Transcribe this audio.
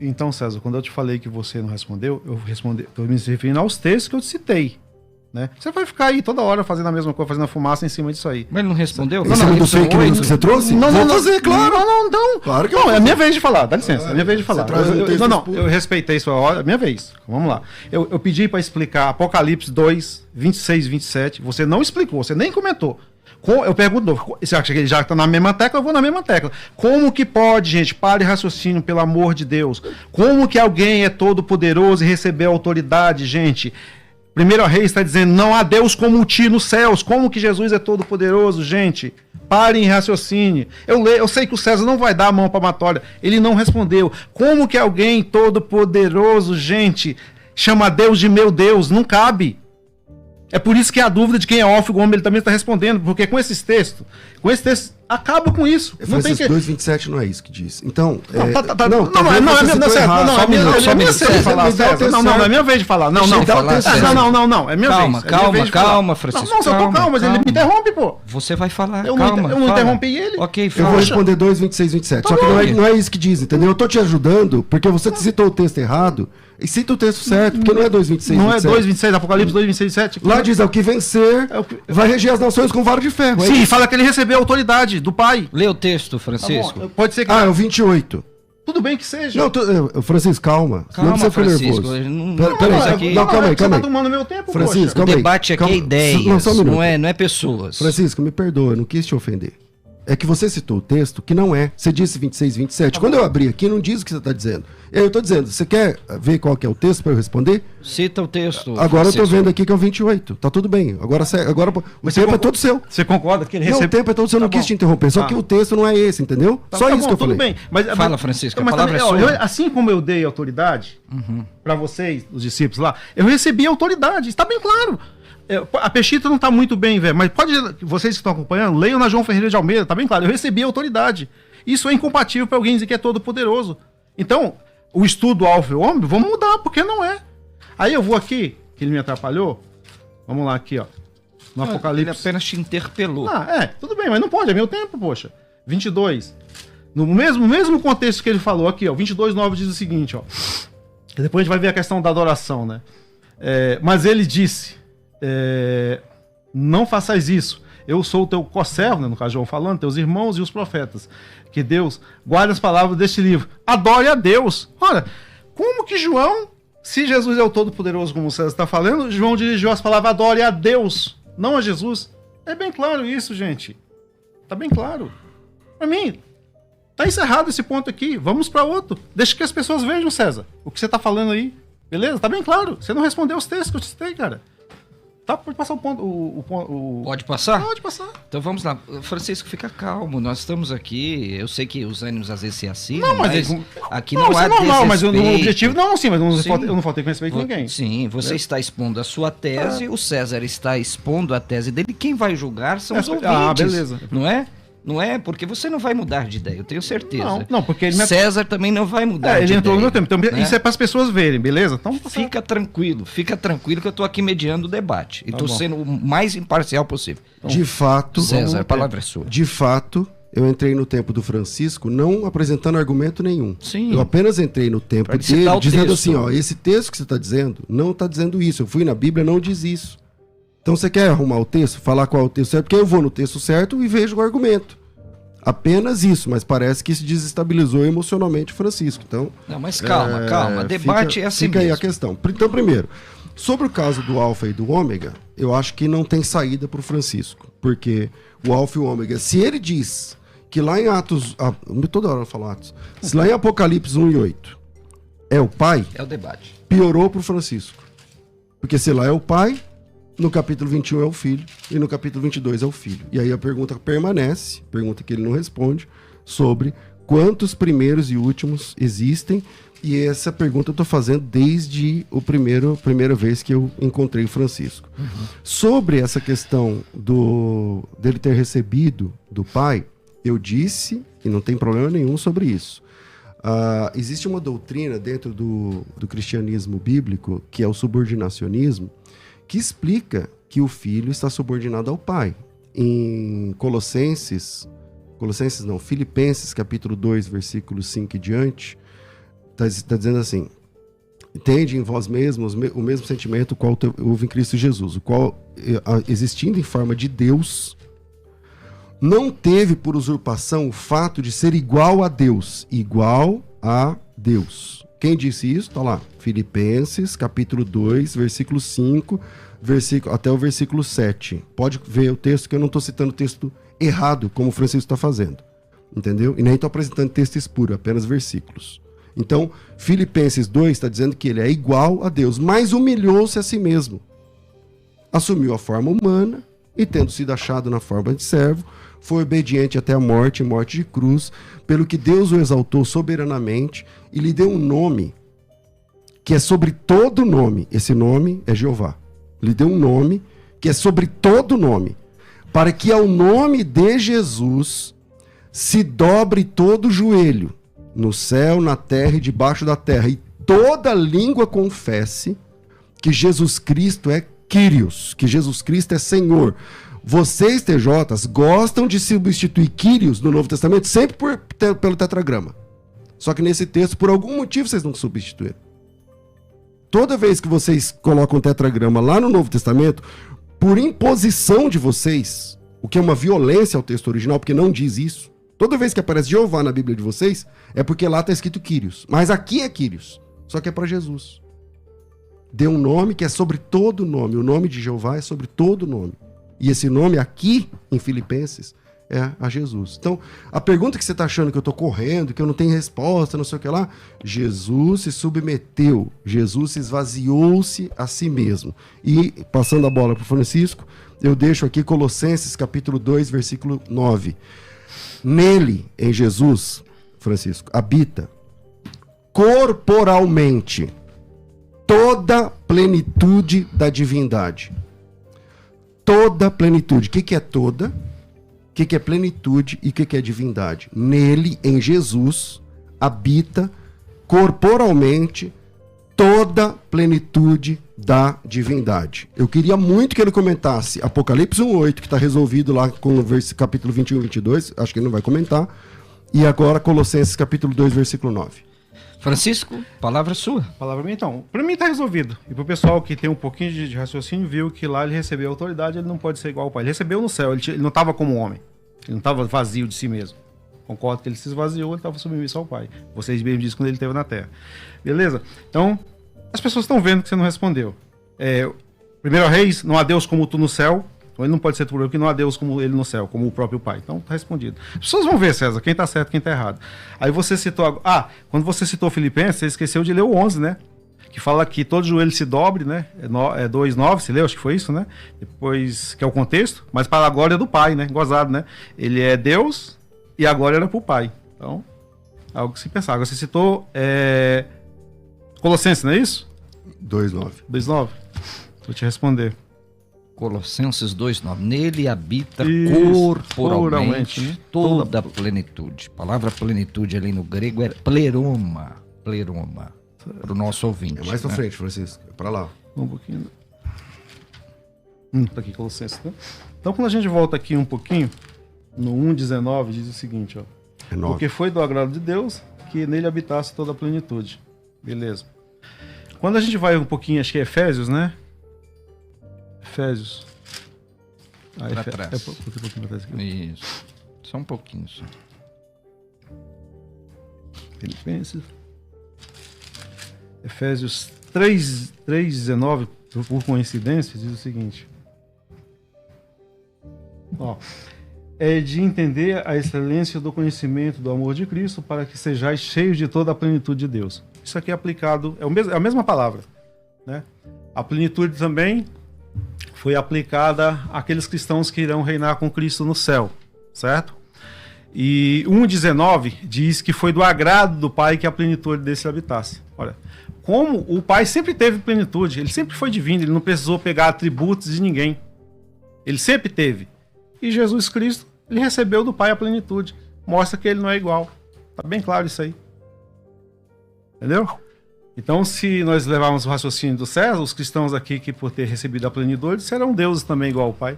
Então, César, quando eu te falei que você não respondeu, eu respondi, estou me referindo aos textos que eu te citei. Né? Você vai ficar aí toda hora fazendo a mesma coisa, fazendo a fumaça em cima disso aí. Mas ele não respondeu? Não, do fake news que você trouxe? Não, vou fazer, claro. Não. Claro que não, é a minha vez de falar, dá licença, é a minha vez de falar. Não, eu respeitei sua hora, é a minha vez. Vamos lá. Eu pedi para explicar Apocalipse 2, 26 e 27, você não explicou, você nem comentou. Eu pergunto, você acha que ele já está na mesma tecla? Eu vou na mesma tecla. Como que pode, gente, pare raciocínio, pelo amor de Deus. Como que alguém é todo poderoso e recebeu autoridade, gente? 1 Reis está dizendo, não há Deus como ti nos céus. Como que Jesus é todo poderoso, gente? Parem em raciocínio. Eu sei que o César não vai dar a mão palmatória. Ele não respondeu. Como que alguém todo poderoso, gente, chama Deus de meu Deus? Não cabe. É por isso que a dúvida de quem é Alfa e Ômega, ele também está respondendo, porque com esses textos, acaba com isso. Efésios 2:27 não é isso que diz. Então, não é minha vez de falar. Não, é minha vez de falar. Não, é minha vez. Calma, Francisco. Não, eu tô calmo, mas ele me interrompe, pô. Você vai falar, eu não interrompi ele. Ok, fala. Eu vou responder 2:26, 27. Só que não é isso que diz, entendeu? Eu tô te ajudando, porque você citou o texto errado, e cita o texto certo, porque não é 2:26, 27. Não é 2:26, Apocalipse 2:26, 27. Lá diz, o que vencer vai reger as nações com vara de ferro. Sim, fala que ele recebeu a autoridade do Pai. Lê o texto, Francisco. Tá, pode ser que... é o 28. Tudo bem que seja. Não, Francisco, calma. Calma, não precisa ficar Francisco. nervoso. Peraí, calma aí. Você tá tomando meu tempo, Francisco, o debate aqui é ideias, não é pessoas. Francisco, me perdoa, eu não quis te ofender. É que você citou o texto que não é. Você disse 26, 27. Quando eu abri aqui, não diz o que você está dizendo. Eu estou dizendo, você quer ver qual que é o texto para eu responder? Cita o texto. Agora Francisco. Eu estou vendo aqui que é o 28. Tá tudo bem. Agora o tempo é todo seu. Você concorda que ele recebeu? Não, o tempo é todo seu. Eu não quis te interromper. Só que o texto não é esse, entendeu? Só isso que eu falei. Tudo bem. Mas, fala, Francisco. A palavra é sua. Assim como eu dei autoridade para vocês, os discípulos lá, eu recebi autoridade. Está bem claro. A Peixita não está muito bem, velho, mas vocês que estão acompanhando, leiam na João Ferreira de Almeida, tá bem claro, eu recebi a autoridade. Isso é incompatível para alguém dizer que é todo poderoso. Então, o estudo Alfa e Ômega, vamos mudar, porque não é. Aí eu vou aqui, que ele me atrapalhou, vamos lá aqui, ó, no Apocalipse. Ele apenas te interpelou. Tudo bem, mas não pode, é meu tempo, poxa. 22, no mesmo contexto que ele falou aqui, ó, 22:9 diz o seguinte, ó, depois a gente vai ver a questão da adoração, né? Mas ele disse... não façais isso. Eu sou o teu co-servo, né, no caso João falando, teus irmãos e os profetas. Que Deus guarde as palavras deste livro. Adore a Deus. Olha, como que João, se Jesus é o Todo-Poderoso, como o César está falando, João dirigiu as palavras adore a Deus, não a Jesus. É bem claro isso, gente. Tá bem claro. Para mim, tá encerrado esse ponto aqui. Vamos para outro. Deixa que as pessoas vejam, César, o que você tá falando aí. Beleza? Tá bem claro. Você não respondeu os textos que eu te citei, cara. Tá, pode passar o ponto. Pode passar? Pode passar. Então vamos lá. Francisco, fica calmo. Nós estamos aqui. Eu sei que os ânimos às vezes se assinam, não, mas aqui não há normal, mas o objetivo não, sim, mas eu não faltei com respeito a ninguém. Sim, você está expondo a sua tese, o César está expondo a tese dele. Quem vai julgar são os ouvintes. Beleza. Não é? Não é? Porque você não vai mudar de ideia, eu tenho certeza. Não, porque ele... César também não vai mudar de ideia. Ele entrou no meu tempo. Então, né? Isso é para as pessoas verem, beleza? Então, fica tranquilo que eu estou aqui mediando o debate. E estou sendo o mais imparcial possível. Então, de fato... César, a palavra é sua. De fato, eu entrei no tempo do Francisco não apresentando argumento nenhum. Sim. Eu apenas entrei no tempo dele dizendo assim, ó, esse texto que você está dizendo não está dizendo isso. Eu fui na Bíblia, não diz isso. Então você quer arrumar o texto, falar qual é o texto certo, porque eu vou no texto certo e vejo o argumento. Apenas isso, mas parece que isso desestabilizou emocionalmente o Francisco. Então, não, mas calma. Debate é assim fica mesmo. Aí a questão. Então, primeiro, sobre o caso do Alfa e do Ômega, eu acho que não tem saída para o Francisco. Porque o Alfa e o Ômega, se ele diz que lá em Atos... toda hora eu falo Atos. Se lá em Apocalipse 1:8 é o pai... É o debate. Piorou para o Francisco. Porque se lá é o pai... No capítulo 21 é o filho, e no capítulo 22 é o filho. E aí a pergunta permanece, pergunta que ele não responde, sobre quantos primeiros e últimos existem. E essa pergunta eu estou fazendo desde a primeira vez que eu encontrei o Francisco. Sobre essa questão dele ter recebido do pai, eu disse, e não tem problema nenhum sobre isso. Existe uma doutrina dentro do cristianismo bíblico, que é o subordinacionismo, que explica que o filho está subordinado ao pai. Em Filipenses capítulo 2, versículo 5 e diante, Está dizendo assim: tende em vós mesmos o mesmo sentimento qual houve em Cristo Jesus, o qual, existindo em forma de Deus, não teve por usurpação o fato de ser igual a Deus. Igual a Deus. Quem disse isso? Está lá. Filipenses, capítulo 2, versículo 5, até o versículo 7. Pode ver o texto, que eu não estou citando o texto errado, como o Francisco está fazendo. Entendeu? E nem estou apresentando texto espuro, apenas versículos. Então, Filipenses 2 está dizendo que ele é igual a Deus, mas humilhou-se a si mesmo. Assumiu a forma humana e, tendo sido achado na forma de servo, foi obediente até a morte, morte de cruz, pelo que Deus o exaltou soberanamente e lhe deu um nome que é sobre todo nome. Esse nome é Jeová. Lhe deu um nome que é sobre todo nome, para que ao nome de Jesus se dobre todo joelho, no céu, na terra e debaixo da terra, e toda língua confesse que Jesus Cristo é Kyrios, que Jesus Cristo é Senhor. Vocês, TJs, gostam de substituir Kyrios no Novo Testamento sempre pelo tetragrama. Só que nesse texto, por algum motivo, vocês não substituíram. Toda vez que vocês colocam tetragrama lá no Novo Testamento, por imposição de vocês, o que é uma violência ao texto original, porque não diz isso, toda vez que aparece Jeová na Bíblia de vocês, é porque lá está escrito Kyrios. Mas aqui é Kyrios, só que é para Jesus. Deu um nome que é sobre todo nome. O nome de Jeová é sobre todo nome. E esse nome aqui, em Filipenses, é a Jesus. Então, a pergunta que você está achando que eu estou correndo, que eu não tenho resposta, não sei o que lá, Jesus se submeteu, Jesus se esvaziou-se a si mesmo. E, passando a bola para o Francisco, eu deixo aqui Colossenses capítulo 2, versículo 9. Nele, em Jesus, Francisco, habita corporalmente toda plenitude da divindade. Toda plenitude. O que é toda? O que é plenitude e o que é divindade? Nele, em Jesus, habita corporalmente toda plenitude da divindade. Eu queria muito que ele comentasse Apocalipse 1:8, que está resolvido lá com o capítulo 21 e 22, acho que ele não vai comentar, e agora Colossenses capítulo 2, versículo 9. Francisco, palavra sua. Palavra minha, então. Para mim está resolvido. E para o pessoal que tem um pouquinho de raciocínio, viu que lá ele recebeu autoridade, ele não pode ser igual ao pai. Ele recebeu no céu, ele não estava como homem. Ele não estava vazio de si mesmo. Concordo que ele se esvaziou, ele estava submisso ao pai. Vocês mesmos dizem quando ele esteve na terra. Beleza? Então, as pessoas estão vendo que você não respondeu. 1 Reis, não há Deus como tu no céu. Então ele não pode ser tu, porque não há Deus como ele no céu, como o próprio pai. Então tá respondido. As pessoas vão ver, César, quem tá certo, quem tá errado. Aí você citou... quando você citou Filipenses, você esqueceu de ler o 11, né? Que fala que todo joelho se dobre, né? É 2:9, você leu? Acho que foi isso, né? Depois, que é o contexto. Mas para a glória do pai, né? Gozado, né? Ele é Deus e a glória era pro pai. Então, algo que se pensar. Agora você citou Colossenses, não é isso? 2:9. 2:9. Vou te responder. Colossenses 2:9. Nele habita corporalmente né? toda a plenitude. A palavra plenitude ali no grego é pleroma. Pleroma. Para o nosso ouvinte. É mais pra frente, Francisco. É pra lá. Um pouquinho. Tá aqui, Colossenses, né? Então, quando a gente volta aqui um pouquinho, no 1:19, diz o seguinte, ó. É 9. Porque foi do agrado de Deus que nele habitasse toda a plenitude. Beleza. Quando a gente vai um pouquinho, acho que é Efésios, né? Efésios. Pra trás. Um pouquinho pra trás aqui. Isso. Só um pouquinho, só. Filipenses. Efésios 3:19, por coincidência, diz o seguinte. É de entender a excelência do conhecimento do amor de Cristo para que sejais cheios de toda a plenitude de Deus. Isso aqui é aplicado, é a mesma palavra, né? A plenitude também foi aplicada àqueles cristãos que irão reinar com Cristo no céu, certo? E 1:19 diz que foi do agrado do Pai que a plenitude desse habitasse. Olha, como o Pai sempre teve plenitude, ele sempre foi divino, ele não precisou pegar atributos de ninguém. Ele sempre teve. E Jesus Cristo, ele recebeu do Pai a plenitude. Mostra que ele não é igual. Tá bem claro isso aí. Entendeu? Então, se nós levarmos o raciocínio do César, os cristãos aqui que por ter recebido a plenitude serão deuses também igual ao Pai.